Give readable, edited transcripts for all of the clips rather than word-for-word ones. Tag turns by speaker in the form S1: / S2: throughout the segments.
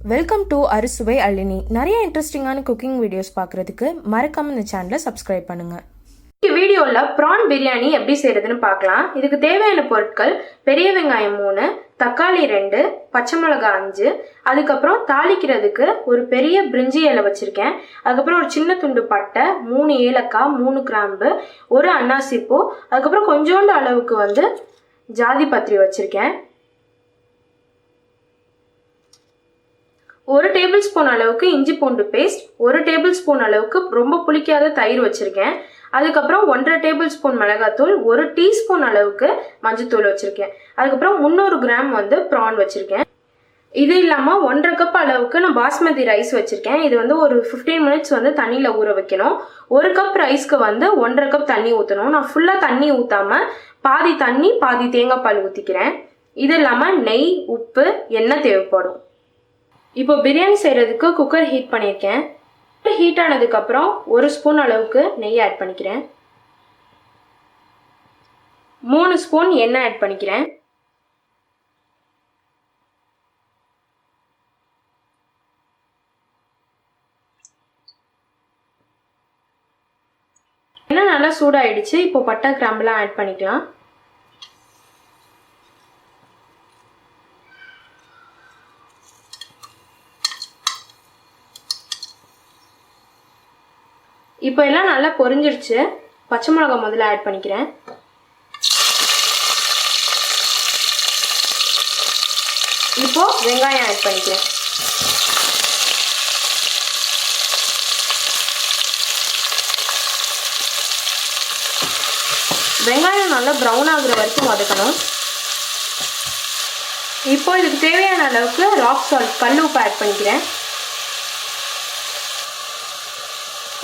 S1: Welcome to Arusuvai Azhini. நிறைய இன்ட்ரெஸ்டிங்கான cooking videos பார்க்குறதுக்கு மறக்காம இந்த சேனலை சப்ஸ்கிரைப் பண்ணுங்க.
S2: இந்த வீடியோல ப்ரான் பிரியாணி எப்படி செய்யறதுன்னு பார்க்கலாம். இதுக்கு தேவையான பொருட்கள் பெரிய வெங்காயம் 3, தக்காளி 2, பச்சை மிளகாய் 5, அதுக்கப்புறம் தாளிக்கிறதுக்கு ஒரு பெரிய பிரிஞ்சி இலை வச்சிருக்கேன். அதுக்கப்புறம் ஒரு சின்ன துண்டு பட்டை, 3 ஏலக்காய், 3 கிராம்பு, ஒரு அன்னாசி பூ, அதுக்கப்புறம் கொஞ்சோண்டு அளவுக்கு ஜாதி பத்திரி வச்சிருக்கேன். 1 டேபிள் ஸ்பூன் அளவுக்கு இஞ்சி பூண்டு பேஸ்ட், 1 டேபிள் ஸ்பூன் அளவுக்கு ரொம்ப புளிக்காத தயிர் வச்சிருக்கேன். அதுக்கப்புறம் 1.5 டேபிள் ஸ்பூன் மிளகாத்தூள், 1 டீஸ்பூன் அளவுக்கு மஞ்சத்தூள் வச்சிருக்கேன். அதுக்கப்புறம் 300 கிராம் ப்ரான் வச்சிருக்கேன். இது இல்லாமல் 1.5 கப் அளவுக்கு நான் பாஸ்மதி ரைஸ் வச்சிருக்கேன். இது ஒரு 15 மினிட்ஸ் தண்ணியில் ஊற வைக்கணும். 1 கப் ரைஸ்க்கு 1.5 கப் தண்ணி ஊற்றணும். நான் ஃபுல்லாக தண்ணி ஊற்றாம பாதி தண்ணி பாதி தேங்காய் பால் ஊற்றிக்கிறேன். இது இல்லாமல் நெய், உப்பு, எண்ணெய் தேவைப்படும். இப்போ பிரியாணி செய்கிறதுக்கு குக்கர் ஹீட் பண்ணியிருக்கேன். ஹீட் ஆனதுக்கப்புறம் 1 ஸ்பூன் அளவுக்கு நெய் ஆட் பண்ணிக்கிறேன். 3 ஸ்பூன் எண்ணெய் ஆட் பண்ணிக்கிறேன். எண்ணெய் நல்லா சூடாயிடுச்சு. இப்போ பட்டை கிராம்புலாம் ஆட் பண்ணிக்கலாம். இப்போ எல்லாம் நல்லா பொரிஞ்சிருச்சு. பச்சை மிளகாய் முதல்ல ஆட் பண்ணிக்கிறேன். இப்போ வெங்காயம் ஆட் பண்ணிக்கிறேன். வெங்காயம் நல்லா ப்ரௌன் ஆகுற வரைக்கும் வதக்கணும். இப்போ இதுக்கு தேவையான அளவுக்கு ராக் சால்ட், கல் உப்பு ஆட் பண்ணிக்கிறேன்.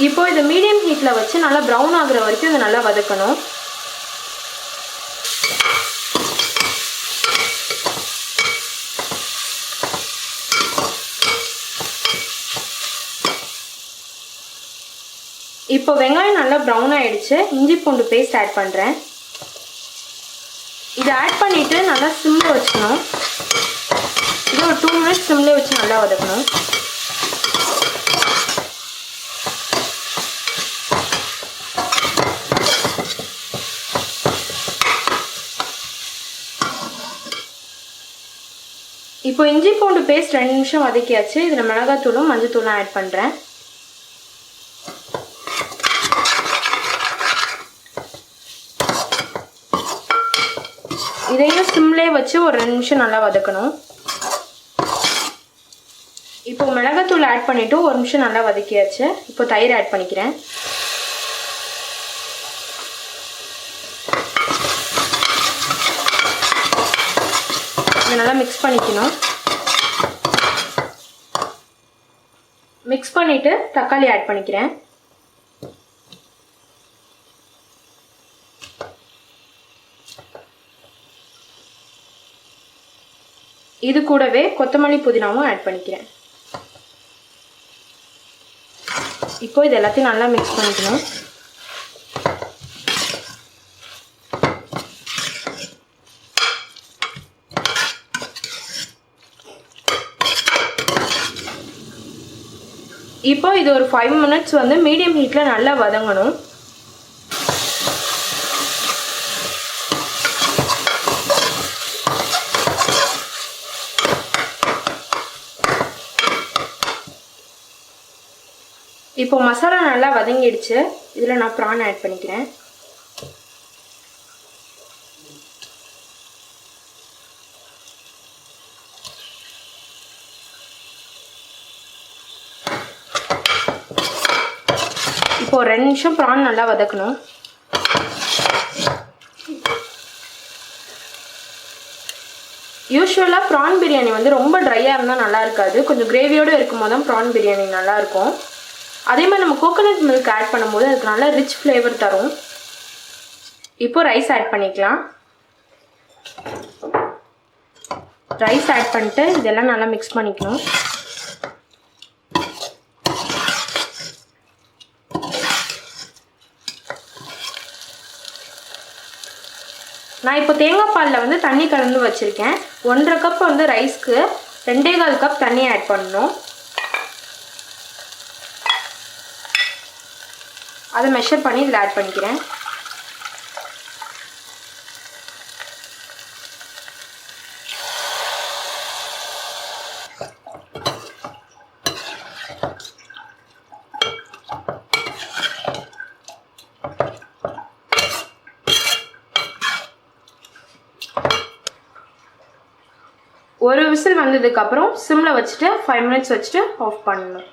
S2: இப்போ இதை மீடியம் ஹீட்டில் வச்சு நல்லா ப்ரௌன் ஆகுற வரைக்கும் இதை நல்லா வதக்கணும். இப்போ வெங்காயம் நல்லா ப்ரௌன் ஆயிடுச்சு. இஞ்சி பூண்டு பேஸ்ட் ஆட் பண்ணுறேன். இதை ஆட் பண்ணிவிட்டு நல்லா சிம்மில் வச்சுக்கணும். இது ஒரு 2 மினிட்ஸ் சிம்மில் வச்சு நல்லா வதக்கணும். இப்போ இஞ்சி பூண்டு பேஸ்ட் 2 நிமிஷம் வதக்கியாச்சு. இதில் மிளகாத்தூளும் மஞ்சத்தூளும் ஆட் பண்ணுறேன். இதையும் சிம்லே வச்சு ஒரு 2 நிமிஷம் நல்லா வதக்கணும். இப்போ மிளகாத்தூள் ஆட் பண்ணிவிட்டு 1 நிமிஷம் நல்லா வதக்கியாச்சு. இப்போ தயிர் ஆட் பண்ணிக்கிறேன். நல்லா மிக்ஸ் பண்ணிக்கணும். மிக்ஸ் பண்ணிட்டு தக்காளி ஆட் பண்ணிக்கிறேன். இது கூடவே கொத்தமல்லி புதினாவும் ஆட் பண்ணிக்கிறேன். இப்போ இது எல்லாத்தையும் நல்லா மிக்ஸ் பண்ணிக்கணும். இப்போ இது ஒரு 5 மினிட்ஸ் மீடியம் ஹீட்டில் நல்லா வதங்கணும். இப்போ மசாலா நல்லா வதங்கிடுச்சு. இதில் நான் ப்ரான் ஆட் பண்ணிக்கிறேன். இப்போ 2 நிமிஷம் ப்ரான் நல்லா வதக்கணும். யூஸ்வலாக ப்ரான் பிரியாணி ரொம்ப ட்ரையாக இருந்தால் நல்லா இருக்காது. கொஞ்சம் கிரேவியோடு இருக்கும்போது தான் ப்ரான் பிரியாணி நல்லாயிருக்கும். அதே மாதிரி நம்ம கோகோனட் மில்க் ஆட் பண்ணும்போது அதுக்கு நல்லா ரிச் ஃப்ளேவர் தரும். இப்போ ரைஸ் ஆட் பண்ணிக்கலாம். ரைஸ் ஆட் பண்ணிட்டு இதெல்லாம் நல்லா மிக்ஸ் பண்ணிக்கணும். நான் இப்போ தேங்காய் பாலில் தண்ணி கலந்து வச்சுருக்கேன். 1.5 கப் ரைஸ்க்கு 2.25 கப் தண்ணி ஆட் பண்ணணும். அதை மெஷர் பண்ணி இதில் ஆட் பண்ணிக்கிறேன். ஒரு விசில் வந்ததுக்கப்புறம் சிம்மில் வச்சுட்டு 5 மினிட்ஸ் வச்சுட்டு ஆஃப் பண்ணணும்.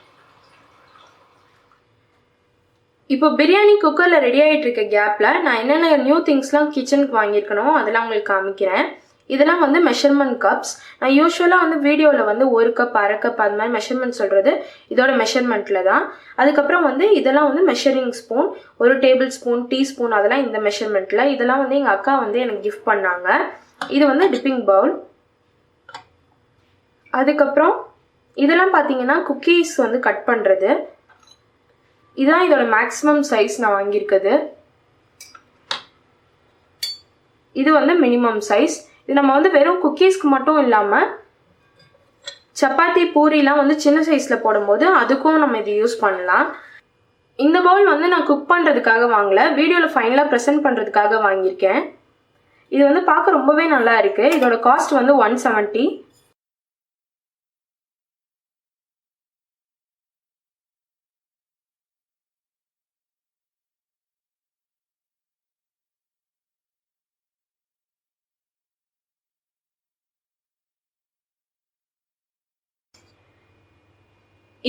S2: இப்போ பிரியாணி குக்கரில் ரெடி ஆகிட்டு இருக்க கேப்பில் நான் என்னென்ன நியூ திங்ஸ்லாம் கிச்சனுக்கு வாங்கியிருக்கணும் அதெல்லாம் உங்களுக்கு காமிக்கிறேன். இதெல்லாம் வந்து மெஷர்மெண்ட் கப்ஸ். நான் யூஸ்வலாக வந்து வீடியோவில் வந்து 1 கப் 1/2 கப் அது மாதிரி மெஷர்மெண்ட் சொல்கிறது இதோட மெஷர்மெண்ட்டில் தான். அதுக்கப்புறம் வந்து இதெல்லாம் வந்து measuring spoon, 1 table spoon, teaspoon, அதெல்லாம் இந்த மெஷர்மெண்ட்டில். இதெல்லாம் வந்து எங்கள் அக்கா வந்து எனக்கு கிஃப்ட் பண்ணாங்க. இது வந்து டிப்பிங் பவுல். அதுக்கப்புறம் இதெல்லாம் பார்த்தீங்கன்னா குக்கீஸ் வந்து கட் பண்ணுறது. இதுதான் இதோட மேக்ஸிமம் சைஸ் நான் வாங்கியிருக்குது. இது வந்து மினிமம் சைஸ். இது நம்ம வந்து வெறும் குக்கீஸ்க்கு மட்டும் இல்லாமல் சப்பாத்தி பூரிலாம் வந்து சின்ன சைஸில் போடும்போது அதுக்கும் நம்ம இது யூஸ் பண்ணலாம். இந்த பவுல் வந்து நான் குக் பண்ணுறதுக்காக வாங்கலை, வீடியோவில் ஃபைனலாக ப்ரெசென்ட் பண்ணுறதுக்காக வாங்கியிருக்கேன். இது வந்து பார்க்க ரொம்பவே நல்லா இருக்குது. இதோட காஸ்ட் வந்து 170.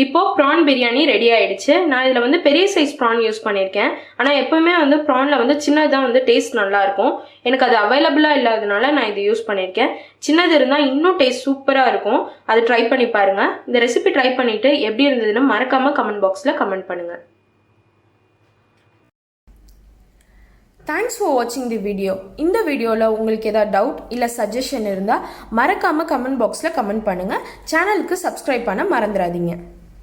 S2: இப்போ ப்ரான் பிரியாணி ரெடி ஆயிடுச்சு. நான் இதில் வந்து பெரிய சைஸ் ப்ரான் யூஸ் பண்ணியிருக்கேன். ஆனால் எப்போவுமே வந்து ப்ரானில் வந்து சின்னதாக வந்து டேஸ்ட் நல்லாயிருக்கும். எனக்கு அது அவைலபிளாக இல்லாததுனால நான் இது யூஸ் பண்ணியிருக்கேன். சின்னது இருந்தால் இன்னும் டேஸ்ட் சூப்பராக இருக்கும். அது ட்ரை பண்ணி பாருங்கள். இந்த ரெசிபி ட்ரை பண்ணிவிட்டு எப்படி இருந்ததுன்னு மறக்காமல் கமெண்ட் பாக்ஸில் கமெண்ட் பண்ணுங்கள்.
S1: தேங்க்ஸ் ஃபார் வாட்சிங் தி வீடியோ. இந்த வீடியோவில் உங்களுக்கு ஏதாவது டவுட் இல்லை சஜஷன் இருந்தால் மறக்காமல் கமெண்ட் பாக்ஸில் கமெண்ட் பண்ணுங்கள். சேனலுக்கு சப்ஸ்கிரைப் பண்ண மறந்துடாதீங்க.